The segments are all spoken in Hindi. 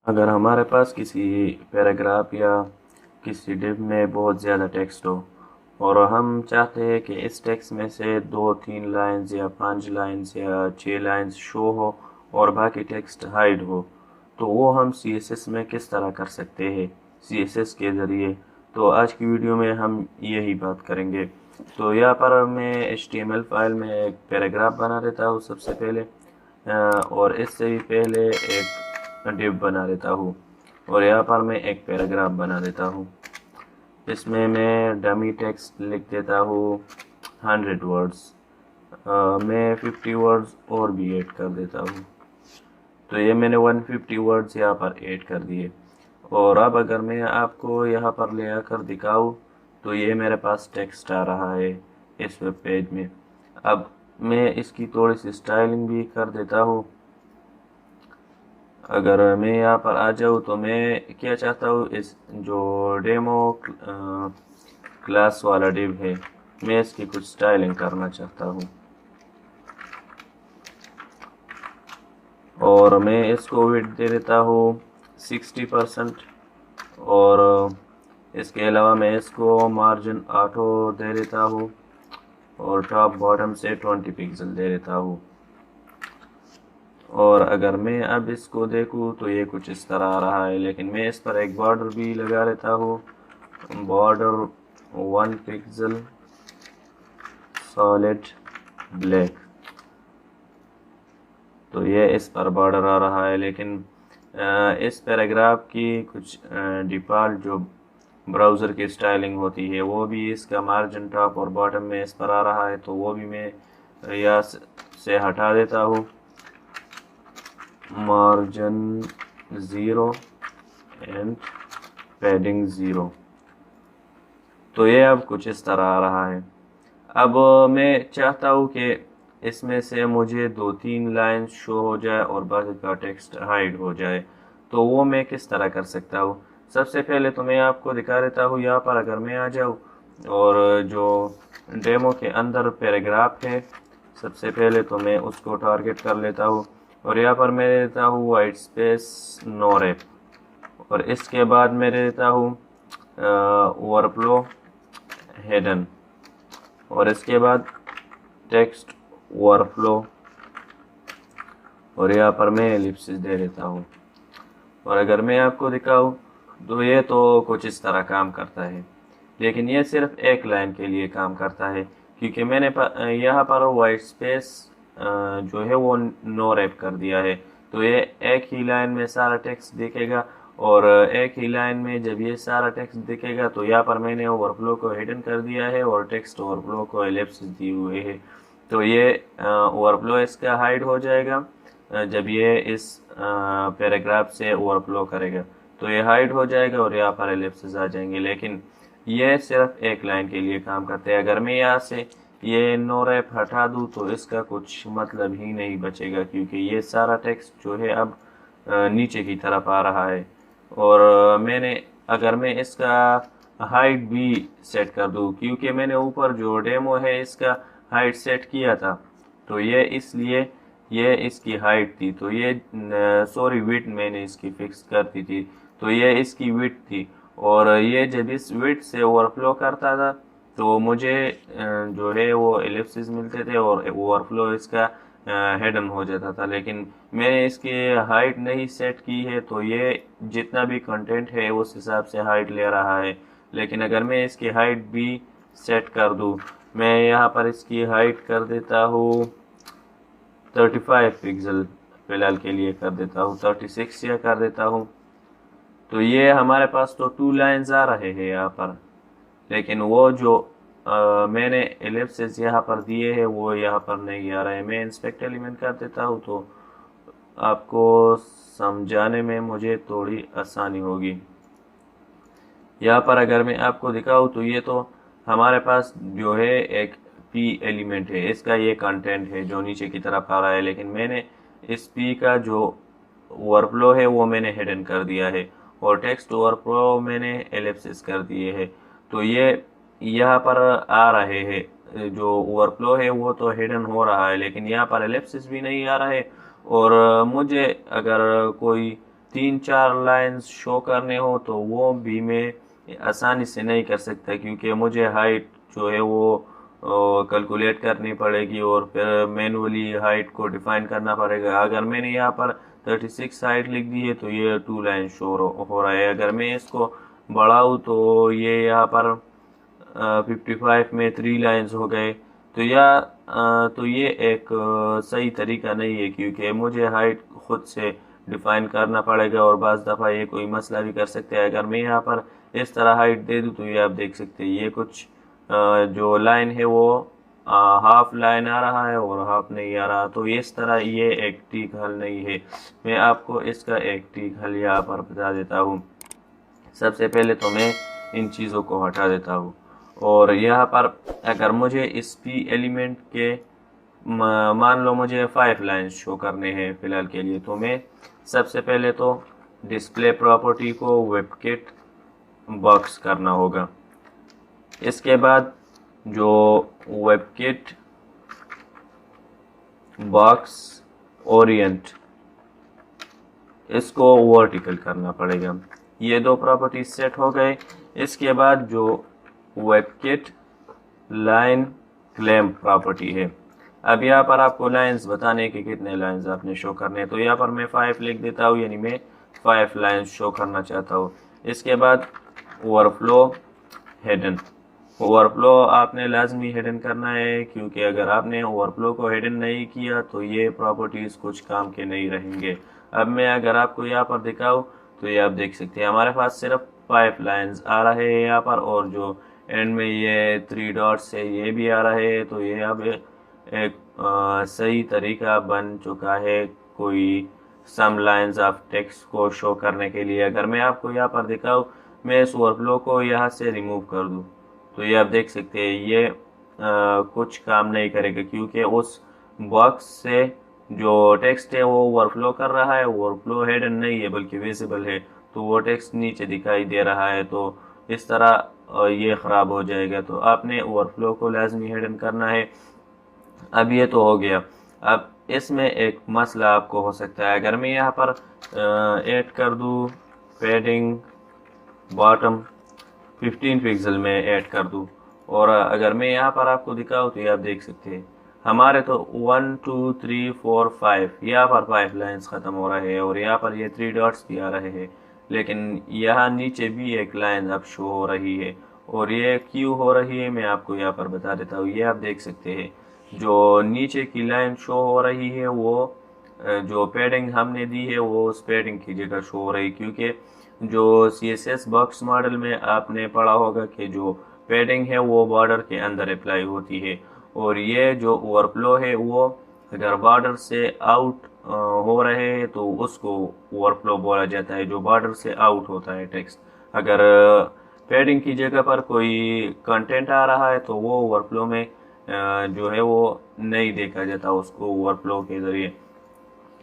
अगर हमारे पास किसी पैराग्राफ या किसी डिव में बहुत ज़्यादा टेक्स्ट हो और हम चाहते हैं कि इस टेक्स्ट में से 2-3 लाइन्स या 5 लाइन्स या 6 लाइन्स शो हो और बाकी टेक्स्ट हाइड हो, तो वो हम CSS में किस तरह कर सकते हैं CSS के ज़रिए। तो आज की वीडियो में हम यही बात करेंगे। तो यहाँ पर मैं HTML फाइल में एक पैराग्राफ बना देता हूँ सबसे पहले, और इससे भी पहले एक डिव बना देता हूँ और यहाँ पर मैं एक पैराग्राफ बना देता हूँ। इसमें मैं डमी टेक्स्ट लिख देता हूँ 100 वर्ड्स। मैं 50 वर्ड्स और भी ऐड कर देता हूँ। तो ये मैंने 150 वर्ड्स यहाँ पर ऐड कर दिए। और अब अगर मैं आपको यहाँ पर ले आकर दिखाऊँ तो ये मेरे पास टेक्स्ट आ रहा है इस वेब पेज में। अब मैं इसकी थोड़ी सी स्टाइलिंग भी कर देता हूँ। अगर मैं यहाँ पर आ जाऊँ तो मैं क्या चाहता हूँ, इस जो डेमो क्लास वाला डिव है, मैं इसकी कुछ स्टाइलिंग करना चाहता हूँ और मैं इसको विड्थ दे देता हूँ 60%। और इसके अलावा मैं इसको मार्जिन ऑटो दे देता हूँ और टॉप बॉटम से 20 पिक्सल दे देता हूँ। और अगर मैं अब इसको देखूँ तो ये कुछ इस तरह आ रहा है, लेकिन मैं इस पर एक बॉर्डर भी लगा लेता हूँ। Border 1 pixel solid black. तो ये इस पर बॉर्डर आ रहा है, लेकिन इस पैराग्राफ की कुछ डिफ़ॉल्ट जो ब्राउज़र की स्टाइलिंग होती है वो भी इसका मार्जिन टॉप और बॉटम में इस पर आ रहा है, तो वो भी मैं यहाँ से हटा देता हूँ। Margin 0 and padding 0। तो ये अब कुछ इस तरह आ रहा है। अब मैं चाहता हूँ कि इसमें से मुझे 2-3 लाइन शो हो जाए और बाकी का टेक्स्ट हाइड हो जाए। तो वो मैं किस तरह कर सकता हूँ? सबसे पहले तो मैं आपको दिखा देता हूँ। यहाँ पर अगर मैं आ जाऊँ और जो डेमो के अंदर पैराग्राफ है, सबसे पहले तो मैं उसको टारगेट कर लेता हूँ और यहाँ पर मैं देता हूँ वाइट स्पेस नो रैप। और इसके बाद मैं देता हूँ ओवरफ्लो हिडन। और इसके बाद टेक्स्ट ओवरफ्लो और यहाँ पर मैं एलिप्सिस दे देता हूँ। और अगर मैं आपको दिखाऊँ तो ये तो कुछ इस तरह काम करता है, लेकिन ये सिर्फ एक लाइन के लिए काम करता है क्योंकि मैंने यहाँ पर वाइट स्पेस जो है वो नो रैप कर दिया है। तो ये एक ही लाइन में सारा टेक्स्ट दिखेगा और एक ही लाइन में जब ये सारा टेक्स्ट दिखेगा तो यहाँ पर मैंने ओवरफ्लो को हिडन कर दिया है और टेक्स्ट ओवरफ्लो को एलिप्सिस दिए हुए है। तो ये ओवरफ्लो इसका हाइड हो जाएगा जब ये इस पैराग्राफ से ओवरफ्लो करेगा, तो ये हाइड हो जाएगा और यहाँ पर एलिप्सिस आ जाएंगे। लेकिन ये सिर्फ एक लाइन के लिए काम करते हैं। अगर मैं यहाँ से ये नो रैप हटा दूँ तो इसका कुछ मतलब ही नहीं बचेगा क्योंकि ये सारा टेक्स्ट जो है अब नीचे की तरफ आ रहा है। और अगर मैं इसका हाइट भी सेट कर दूँ, क्योंकि मैंने ऊपर जो डेमो है इसका हाइट सेट किया था, तो ये इसलिए ये इसकी हाइट थी, तो ये सॉरी विड्थ मैंने इसकी फिक्स कर दी थी, तो ये इसकी विड्थ थी। और ये जब इस विड्थ से ओवरफ्लो करता था तो मुझे जो है वो एलिप्सिस मिलते थे और ओवरफ्लो इसका हिडन हो जाता था। लेकिन मैंने इसकी हाइट नहीं सेट की है तो ये जितना भी कंटेंट है उस हिसाब से हाइट ले रहा है। लेकिन अगर मैं इसकी हाइट भी सेट कर दूँ, मैं यहाँ पर इसकी हाइट कर देता हूँ 35 पिक्सल, फिलहाल के लिए कर देता हूँ 36 या कर देता हूँ। तो ये हमारे पास तो 2 लाइन्स आ रहे हैं यहाँ पर, लेकिन वो जो मैंने एलिप्सिस यहाँ पर दिए हैं वो यहाँ पर नहीं आ रहे हैं। मैं इंस्पेक्ट एलिमेंट कर देता हूँ तो आपको समझाने में मुझे थोड़ी आसानी होगी। यहाँ पर अगर मैं आपको दिखाऊँ तो ये तो हमारे पास जो है एक पी एलिमेंट है, इसका ये कंटेंट है जो नीचे की तरफ आ रहा है, लेकिन मैंने इस पी का जो ओवरफ्लो है वो मैंने हिडन कर दिया है और टेक्स्ट ओवरफ्लो मैंने एलिप्सिस कर दिए है। तो ये यहाँ पर आ रहे हैं, जो ओवरफ्लो है वो तो हिडन हो रहा है लेकिन यहाँ पर एलिप्सिस भी नहीं आ रहा है। और मुझे अगर कोई 3-4 लाइंस शो करने हो तो वो भी मैं आसानी से नहीं कर सकता, क्योंकि मुझे हाइट जो है वो कैलकुलेट करनी पड़ेगी और फिर मैनुअली हाइट को डिफाइन करना पड़ेगा। अगर मैंने यहाँ पर 36 हाइट लिख दी है तो ये 2 लाइन शो हो रहा है। अगर मैं इसको बढ़ाऊँ तो ये यहाँ पर 55 में 3 लाइन्स हो गए। तो ये एक सही तरीका नहीं है, क्योंकि मुझे हाइट खुद से डिफाइन करना पड़ेगा और बाज़ दफ़ा ये कोई मसला भी कर सकते हैं। अगर मैं यहाँ पर इस तरह हाइट दे दूँ तो ये आप देख सकते हैं ये कुछ जो लाइन है वो हाफ लाइन आ रहा है और हाफ नहीं आ रहा। तो इस तरह ये एक ठीक हल नहीं है। मैं आपको इसका एक ठीक हल यहाँ पर बता देता हूँ। सबसे पहले तो मैं इन चीज़ों को हटा देता हूँ और यहाँ पर अगर मुझे इस पी एलिमेंट के मान लो मुझे 5 लाइन्स शो करने हैं फ़िलहाल के लिए, तो मैं सबसे पहले तो डिस्प्ले प्रॉपर्टी को वेबकिट बॉक्स करना होगा। इसके बाद जो वेबकिट बॉक्स ओरिएंट इसको वर्टिकल करना पड़ेगा। ये 2 प्रॉपर्टी सेट हो गए। इसके बाद जो वेबकिट लाइन क्लेम प्रॉपर्टी है, अब यहाँ पर आपको लाइंस बताने के कितने लाइंस आपने शो करने हैं, तो यहाँ पर मैं 5 लिख देता हूँ, यानी मैं 5 लाइंस शो करना चाहता हूँ। इसके बाद ओवरफ्लो हिडन, ओवरफ्लो आपने लाजमी हिडन करना है, क्योंकि अगर आपने ओवरफ्लो को हिडन नहीं किया तो ये प्रॉपर्टीज़ कुछ काम के नहीं रहेंगे। अब मैं अगर आपको यहाँ पर दिखाऊँ तो ये आप देख सकते हैं हमारे पास सिर्फ 5 लाइंस आ रहे हैं यहाँ पर, और जो एंड में ये 3 डॉट्स है ये भी आ रहे हैं। तो ये अब एक सही तरीका बन चुका है कोई सम लाइंस ऑफ टेक्स्ट को शो करने के लिए। अगर मैं आपको यहाँ पर दिखाऊँ, मैं इस ओवरफ्लो को यहाँ से रिमूव कर दूँ तो ये आप देख सकते हैं ये कुछ काम नहीं करेगा, क्योंकि उस बॉक्स से जो टेक्स्ट है वो ओवरफ्लो कर रहा है। ओवरफ्लो हिडन नहीं है बल्कि विजिबल है, तो वो टेक्स्ट नीचे दिखाई दे रहा है। तो इस तरह ये ख़राब हो जाएगा। तो आपने ओवरफ्लो को लाजमी हिडन करना है। अब ये तो हो गया। अब इसमें एक मसला आपको हो सकता है, अगर मैं यहाँ पर ऐड कर दूँ पैडिंग बॉटम 15 पिक्सल में ऐड कर दूँ, और अगर मैं यहाँ पर आपको दिखाऊँ तो ये आप देख सकते हैं हमारे तो 1 2 3 4 5 यहाँ पर 5 लाइंस ख़त्म हो रहे हैं और यहाँ पर ये 3 डॉट्स भी आ रहे हैं, लेकिन यहाँ नीचे भी एक लाइन अब शो हो रही है। और ये क्यों हो रही है मैं आपको यहाँ पर बता देता हूँ। ये आप देख सकते हैं जो नीचे की लाइन शो हो रही है वो जो पैडिंग हमने दी है वो उस पैडिंग की जगह शो हो रही, क्योंकि जो CSS बॉक्स मॉडल में आपने पढ़ा होगा कि जो पैडिंग है वो बॉर्डर के अंदर अप्लाई होती है, और ये जो ओवरफ्लो है वो अगर बॉर्डर से आउट हो रहे हैं तो उसको ओवरफ्लो बोला जाता है, जो बॉर्डर से आउट होता है टेक्स्ट। अगर पैडिंग की जगह पर कोई कंटेंट आ रहा है तो वो ओवरफ्लो में जो है वो नहीं देखा जाता उसको ओवरफ्लो के ज़रिए,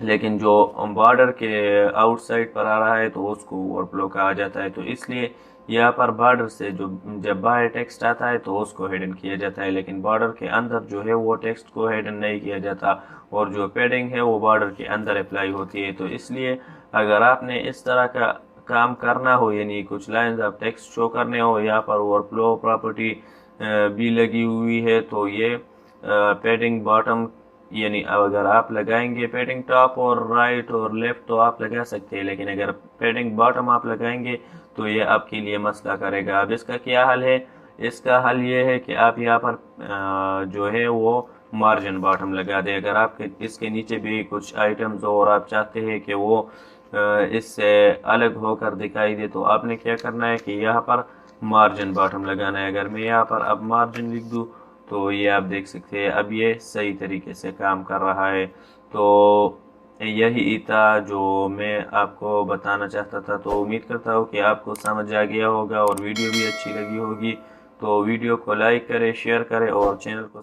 लेकिन जो बॉर्डर के आउटसाइड पर आ रहा है तो उसको ओवरफ्लो कहा जाता है। तो इसलिए यहाँ पर बॉर्डर से जो जब बाहर टेक्स्ट आता है तो उसको हिडन किया जाता है, लेकिन बॉर्डर के अंदर जो है वो टेक्स्ट को हिडन नहीं किया जाता, और जो पैडिंग है वो बॉर्डर के अंदर अप्लाई होती है। तो इसलिए अगर आपने इस तरह का काम करना हो, यानी कुछ लाइन्स ऑफ टेक्स्ट शो करने हो, यहाँ पर ओवरफ्लो प्रॉपर्टी भी लगी हुई है, तो ये पैडिंग बॉटम यानी अगर आप लगाएंगे पैडिंग टॉप और राइट और लेफ्ट तो आप लगा सकते हैं, लेकिन अगर पैडिंग बॉटम आप लगाएंगे तो ये आपके लिए मसला करेगा। अब इसका क्या हल है? इसका हल ये है कि आप यहाँ पर जो है वो मार्जिन बॉटम लगा दें। अगर आपके इसके नीचे भी कुछ आइटम्स हो और आप चाहते हैं कि वो इससे अलग होकर दिखाई दे, तो आपने क्या करना है कि यहाँ पर मार्जिन बॉटम लगाना है। अगर मैं यहाँ पर अब मार्जिन लिख दूँ तो ये आप देख सकते हैं अब ये सही तरीके से काम कर रहा है। तो यही था जो मैं आपको बताना चाहता था। तो उम्मीद करता हूँ कि आपको समझ आ गया होगा और वीडियो भी अच्छी लगी होगी। तो वीडियो को लाइक करें, शेयर करें और चैनल को